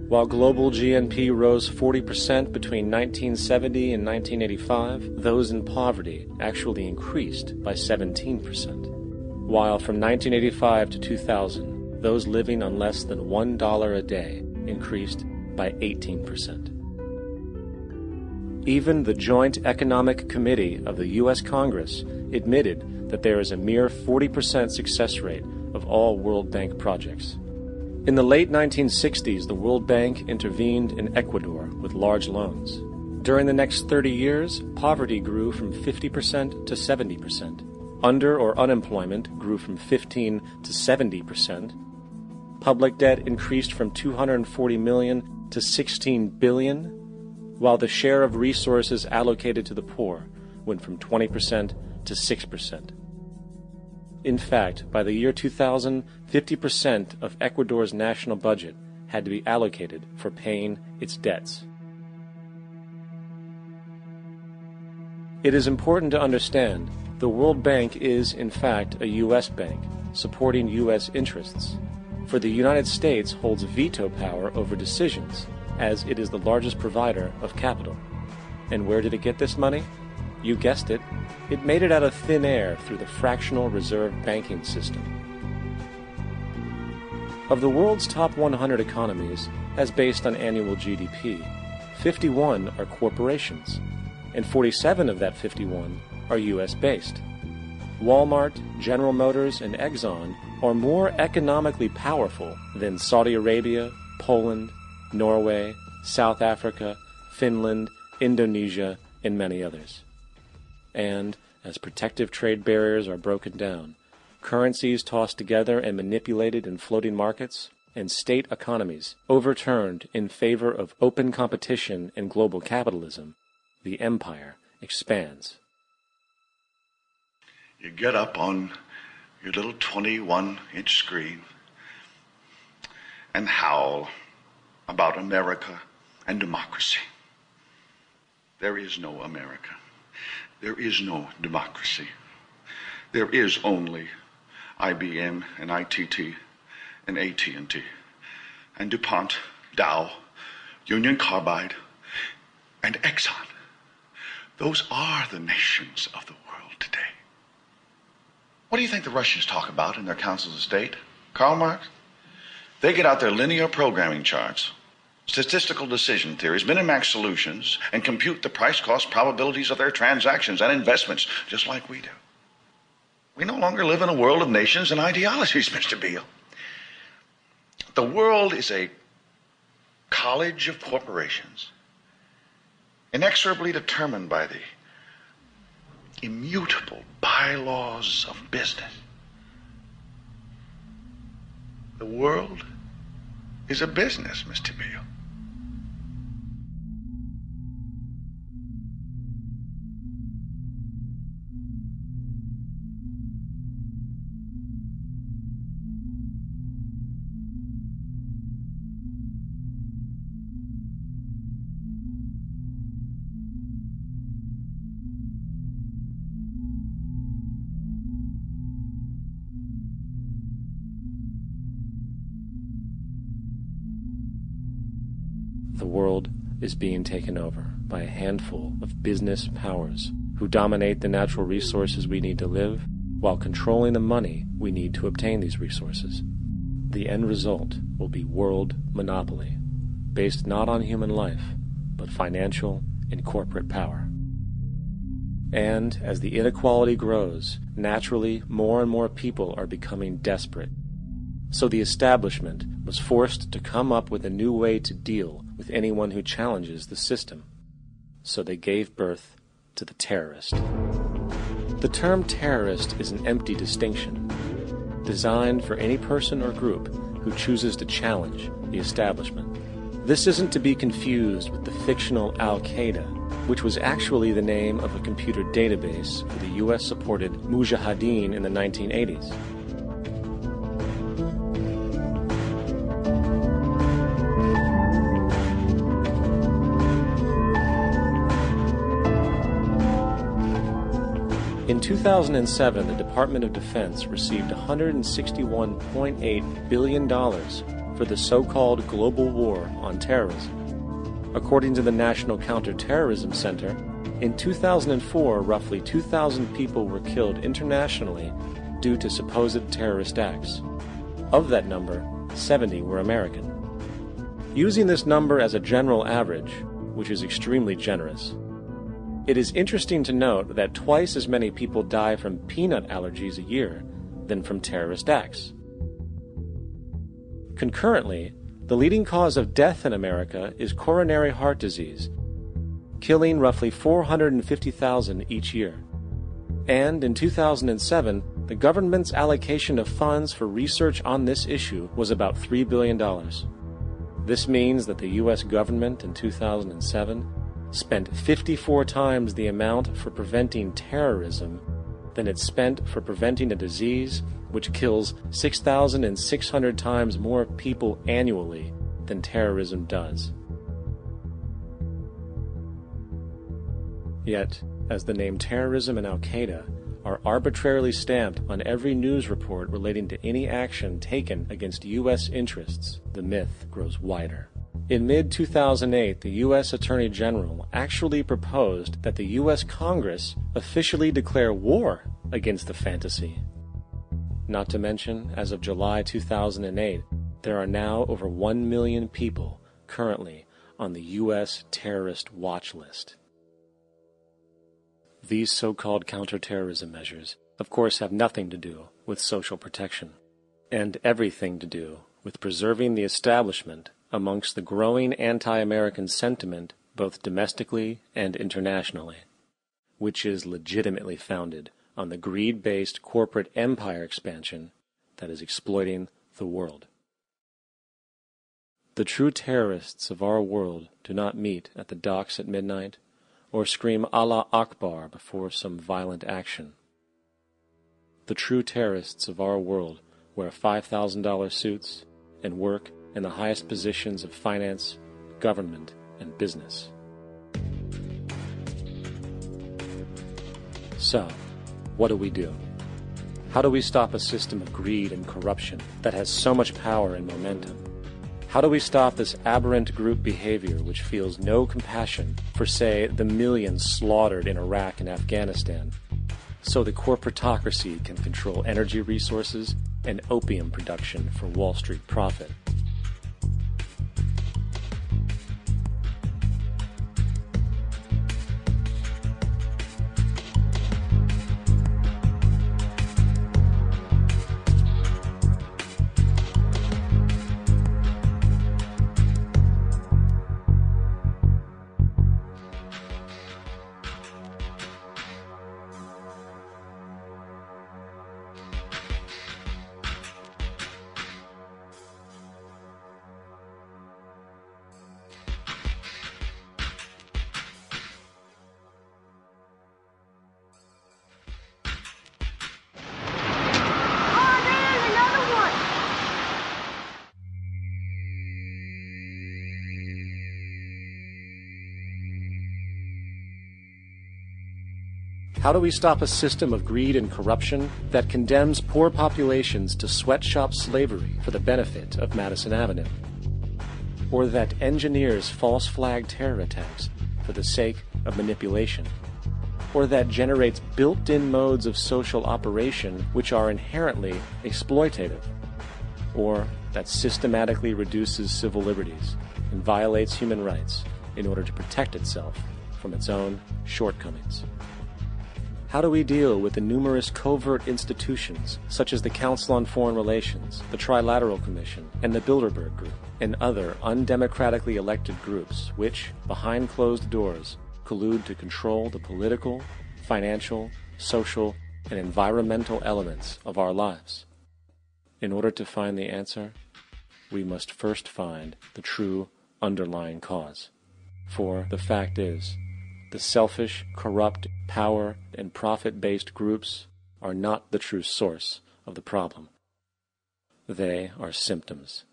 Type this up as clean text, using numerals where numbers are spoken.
While global GNP rose 40% between 1970 and 1985, those in poverty actually increased by 17%. While from 1985 to 2000, those living on less than $1 a day increased by 18%. Even the Joint Economic Committee of the U.S. Congress admitted that there is a mere 40% success rate of all World Bank projects. In the late 1960s, the World Bank intervened in Ecuador with large loans. During the next 30 years, poverty grew from 50% to 70%. Under or unemployment grew from 15 to 70%. Public debt increased from $240 million to $16 billion, while the share of resources allocated to the poor went from 20% to 6%. In fact, by the year 2000, 50% of Ecuador's national budget had to be allocated for paying its debts. It is important to understand the World Bank is, in fact, a U.S. bank, supporting U.S. interests. For the United States holds veto power over decisions, as it is the largest provider of capital. And where did it get this money? You guessed it. It made it out of thin air through the fractional reserve banking system. Of the world's top 100 economies, as based on annual GDP, 51 are corporations, and 47 of that 51 are U.S.-based. Walmart, General Motors, and Exxon are more economically powerful than Saudi Arabia, Poland, Norway, South Africa, Finland, Indonesia, and many others. And, as protective trade barriers are broken down, currencies tossed together and manipulated in floating markets, and state economies overturned in favor of open competition and global capitalism, the empire expands. You get up on your little 21-inch screen and howl about America and democracy. There is no America. There is no democracy. There is only IBM and ITT and AT&T and DuPont, Dow, Union Carbide, and Exxon. Those are the nations of the world today. What do you think the Russians talk about in their councils of state? Karl Marx? They get out their linear programming charts, statistical decision theories, Minimax solutions, and compute the price-cost probabilities of their transactions and investments, just like we do. We no longer live in a world of nations and ideologies, Mr. Beale. The world is a college of corporations, inexorably determined by the immutable bylaws of business. The world is a business, Mr. Beale. The world is being taken over by a handful of business powers who dominate the natural resources we need to live while controlling the money we need to obtain these resources. The end result will be world monopoly, based not on human life, but financial and corporate power. And as the inequality grows, naturally more and more people are becoming desperate. So the establishment was forced to come up with a new way to deal with anyone who challenges the system. So they gave birth to the terrorist. The term terrorist is an empty distinction, designed for any person or group who chooses to challenge the establishment. This isn't to be confused with the fictional Al-Qaeda, which was actually the name of a computer database for the U.S.-supported Mujahideen in the 1980s. In 2007, the Department of Defense received $161.8 billion for the so-called global war on terrorism. According to the National Counterterrorism Center, in 2004, roughly 2,000 people were killed internationally due to supposed terrorist acts. Of that number, 70 were American. Using this number as a general average, which is extremely generous, it is interesting to note that twice as many people die from peanut allergies a year than from terrorist acts. Concurrently, the leading cause of death in America is coronary heart disease, killing roughly 450,000 each year. And in 2007, the government's allocation of funds for research on this issue was about $3 billion. This means that the U.S. government in 2007 spent 54 times the amount for preventing terrorism than it spent for preventing a disease which kills 6,600 times more people annually than terrorism does. Yet, as the name terrorism and Al-Qaeda are arbitrarily stamped on every news report relating to any action taken against U.S. interests, the myth grows wider. In mid-2008, the U.S. Attorney General actually proposed that the U.S. Congress officially declare war against the fantasy. Not to mention, as of July 2008, there are now over 1 million people currently on the U.S. terrorist watch list. These so-called counterterrorism measures, of course, have nothing to do with social protection, and everything to do with preserving the establishment amongst the growing anti-American sentiment both domestically and internationally, which is legitimately founded on the greed-based corporate empire expansion that is exploiting the world. The true terrorists of our world do not meet at the docks at midnight or scream Allah Akbar before some violent action. The true terrorists of our world wear $5,000 suits and work in the highest positions of finance, government, and business. So, what do? How do we stop a system of greed and corruption that has so much power and momentum? How do we stop this aberrant group behavior which feels no compassion for, say, the millions slaughtered in Iraq and Afghanistan, so the corporatocracy can control energy resources and opium production for Wall Street profit? How do we stop a system of greed and corruption that condemns poor populations to sweatshop slavery for the benefit of Madison Avenue? Or that engineers false flag terror attacks for the sake of manipulation? Or that generates built-in modes of social operation which are inherently exploitative? Or that systematically reduces civil liberties and violates human rights in order to protect itself from its own shortcomings? How do we deal with the numerous covert institutions, such as the Council on Foreign Relations, the Trilateral Commission, and the Bilderberg Group, and other undemocratically elected groups which, behind closed doors, collude to control the political, financial, social, and environmental elements of our lives? In order to find the answer, we must first find the true underlying cause. For the fact is, the selfish, corrupt, power, and profit-based groups are not the true source of the problem. They are symptoms.